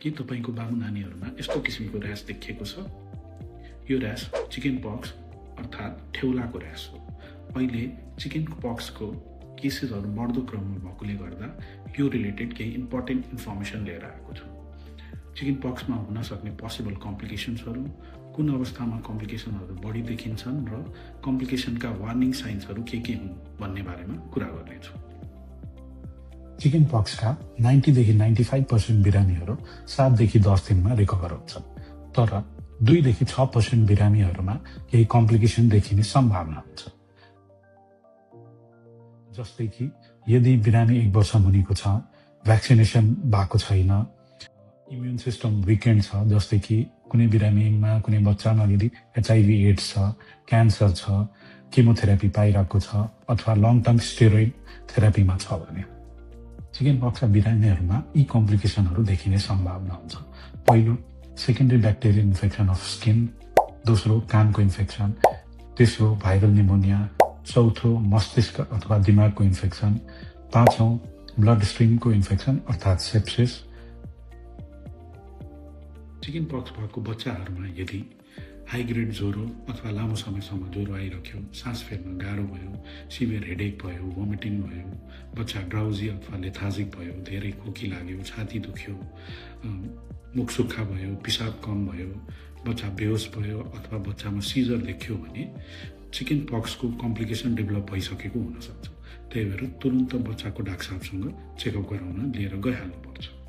के तपाईको बाबु नानीहरुमा यस्तो किसिमको र्यास देखिएको छ? यो र्यास चिकन पक्स अर्थात् ठेउलाको र्यास हो। अहिले चिकन पक्सको केसेसहरु बढ्दो क्रममा भएकोले गर्दा यो रिलेटेड केही इम्पोर्टेन्ट इन्फर्मेसन लिएर आएको छु। चिकन पक्समा हुन सक्ने पोसिबल कम्प्लिकेसन्सहरु, कुन अवस्थामा कम्प्लिकेसनहरु बढी देखिन्छन् र कम्प्लिकेसनका वार्निङ साइन्सहरु के हुन् भन्ने बारेमा कुरा गर्नेछु। चिकन पक्सका 90 देखि 95% बिरामीहरू 7 देखि 10 दिनमा रिकभर हुन्छन्, तर 2 देखि 6% बिरामीहरूमा केही कम्प्लिकेसन देखिने सम्भावना हुन्छ। जस्तै कि यदि बिरामी 1 वर्ष मुनिको छ, भ्याक्सिनेसन भएको छैन, इम्युन सिस्टम विकेन्ड छ, जस्तै कि कुनै बिरामीमा कुनै बच्चामा यदि HIV एड्स छ, क्यान्सर छ, केमोथेरापी पाइरहेको छ अथवा लङ टर्म स्टेरोइड थेरापीमा छ भने चिकन पक्सका बिरामीहरूमा यी कम्प्लिकेसनहरू देखिने सम्भावना हुन्छ। पहिलो secondary bacterial infection of skin, दोस्रो कानको इन्फेक्सन, तेस्रो भाइरल निमोनिया, चौथो मस्तिष्क अथवा दिमागको इन्फेक्सन, पाँचौं ब्लड स्ट्रिमको इन्फेक्सन अर्थात् सेप्सिस। चिकन पक्स भएको बच्चाहरूमा यदि हाई ग्रेड ज्वरो अथवा लामो समयसम्म ज्वरो आइरह्यो, सास फेर्न गाह्रो भयो, सिभियर हेडेक भयो, भोमिटिङ भयो, बच्चा ड्राउजी अथवा लेथार्जिक भयो, धेरै खोकी लाग्यो, छाती दुख्यो, मुख सुक्खा भयो, पिसाब कम भयो, बच्चा बेहोस भयो अथवा बच्चामा सिजर देखियो भने चिकन पक्सको कम्प्लिकेसन डेभलप भइसकेको हुन सक्छ। त्यही भएर तुरुन्त बच्चाको डाक्टर साहबसँग चेकअप गराउन लिएर गइहाल्नुपर्छ।